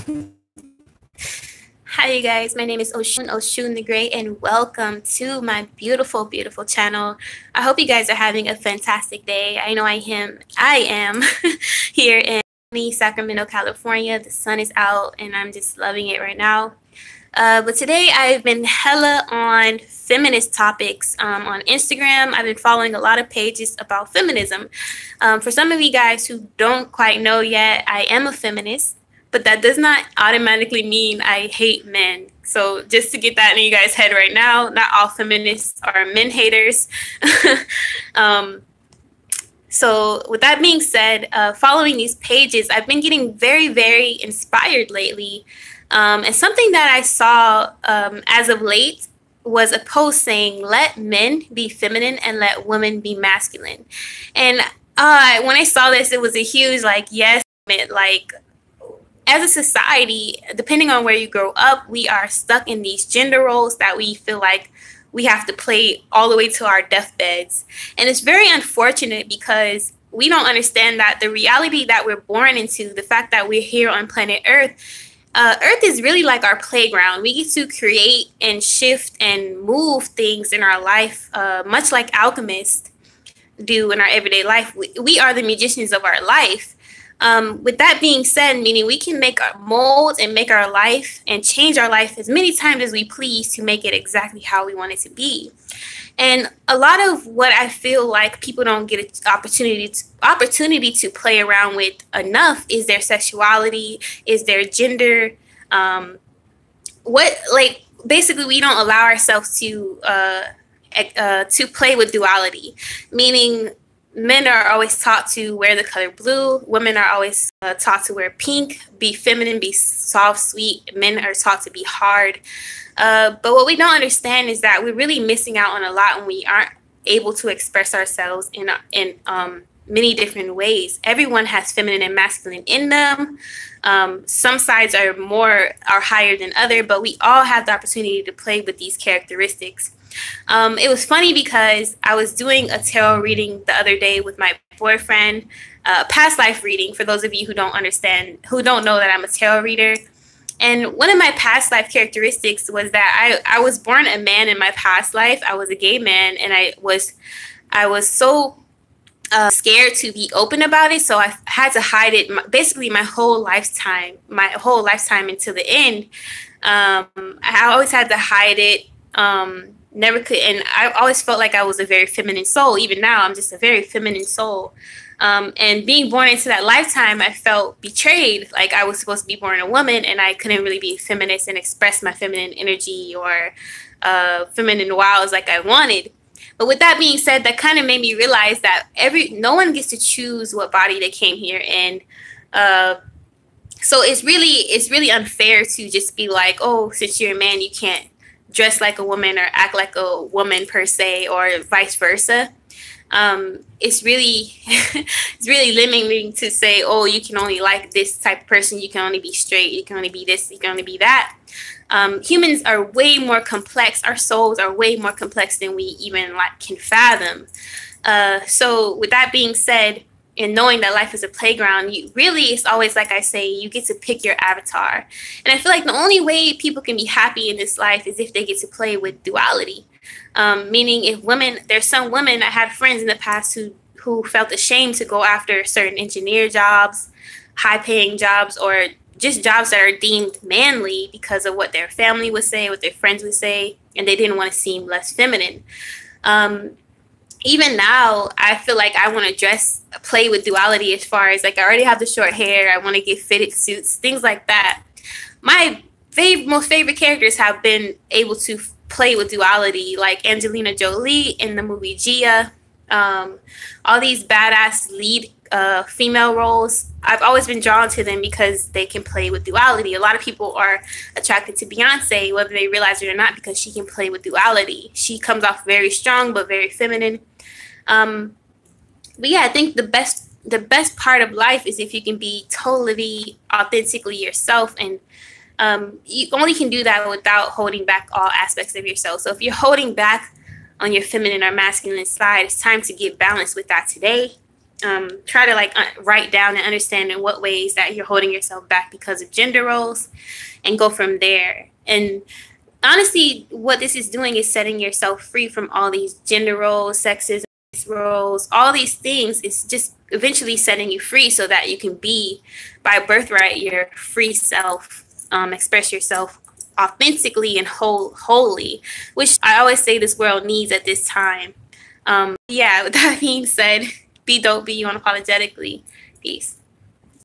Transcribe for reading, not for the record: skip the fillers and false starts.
Hi you guys, my name is Oshun the Great, and welcome to my beautiful, beautiful channel. I hope you guys are having a fantastic day. I know I am here in Sacramento, California. The sun is out and I'm just loving it right now. But today I've been hella on feminist topics on Instagram. I've been following a lot of pages about feminism. For some of you guys who don't quite know yet, I am a feminist. But that does not automatically mean I hate men. So just to get that in you guys' head right now, not all feminists are men haters. So with that being said, following these pages, I've been getting very, very inspired lately. And something that I saw as of late was a post saying, let men be feminine and let women be masculine. And when I saw this, it was a huge, yes, as a society, depending on where you grow up, we are stuck in these gender roles that we feel like we have to play all the way to our deathbeds. And it's very unfortunate because we don't understand that the reality that we're born into, the fact that we're here on planet Earth, Earth is really like our playground. We get to create and shift and move things in our life, much like alchemists do in our everyday life. We are the magicians of our life. With that being said, meaning we can make our mold and make our life and change our life as many times as we please to make it exactly how we want it to be. And a lot of what I feel like people don't get an opportunity to play around with enough is their sexuality, is their gender. Basically we don't allow ourselves to play with duality, meaning men are always taught to wear the color blue. Women are always taught to wear pink, be feminine, be soft, sweet. Men are taught to be hard. But what we don't understand is that we're really missing out on a lot when we aren't able to express ourselves in many different ways. Everyone has feminine and masculine in them. Some sides are higher than other, but we all have the opportunity to play with these characteristics. It was funny because I was doing a tarot reading the other day with my boyfriend, past life reading, for those of you who don't know that I'm a tarot reader. And one of my past life characteristics was that I was born a man in my past life. I was a gay man, and I was so scared to be open about it, so I had to hide it basically my whole lifetime until the end. I always had to hide it. Never could, and I always felt like I was a very feminine soul. Even now, I'm just a very feminine soul. And being born into that lifetime, I felt betrayed. Like I was supposed to be born a woman, and I couldn't really be a feminist and express my feminine energy or feminine wiles like I wanted. But with that being said, that kind of made me realize that no one gets to choose what body they came here in. So it's really unfair to just be like, oh, since you're a man, you can't dress like a woman or act like a woman per se, or vice versa. It's really it's really limiting to say, oh, you can only like this type of person, you can only be straight, you can only be this, you can only be that. Humans are way more complex. Our souls are way more complex than we even can fathom. So with that being said, and knowing that life is a playground, it's always, like I say, you get to pick your avatar. And I feel like the only way people can be happy in this life is if they get to play with duality. Meaning there's some women, I had friends in the past who felt ashamed to go after certain engineer jobs, high paying jobs, or just jobs that are deemed manly because of what their family would say, what their friends would say, and they didn't want to seem less feminine. Even now, I feel like I want to play with duality as far as I already have the short hair. I want to get fitted suits, things like that. My most favorite characters have been able to play with duality, like Angelina Jolie in the movie Gia. All these badass lead female roles, I've always been drawn to them because they can play with duality. A lot of people are attracted to Beyonce, whether they realize it or not, because she can play with duality. She comes off very strong but very feminine. But yeah, I think the best part of life is if you can be totally authentically yourself, and you only can do that without holding back all aspects of yourself. So if you're holding back on your feminine or masculine side, it's time to get balanced with that today. try to like write down and understand in what ways that you're holding yourself back because of gender roles, and go from there. And honestly, what this is doing is setting yourself free from all these gender roles, sexism roles, all these things. It's just eventually setting you free so that you can be, by birthright, your free self, express yourself authentically and wholly, which I always say this world needs at this time. Yeah, with that being said, be dope, be you unapologetically. Peace.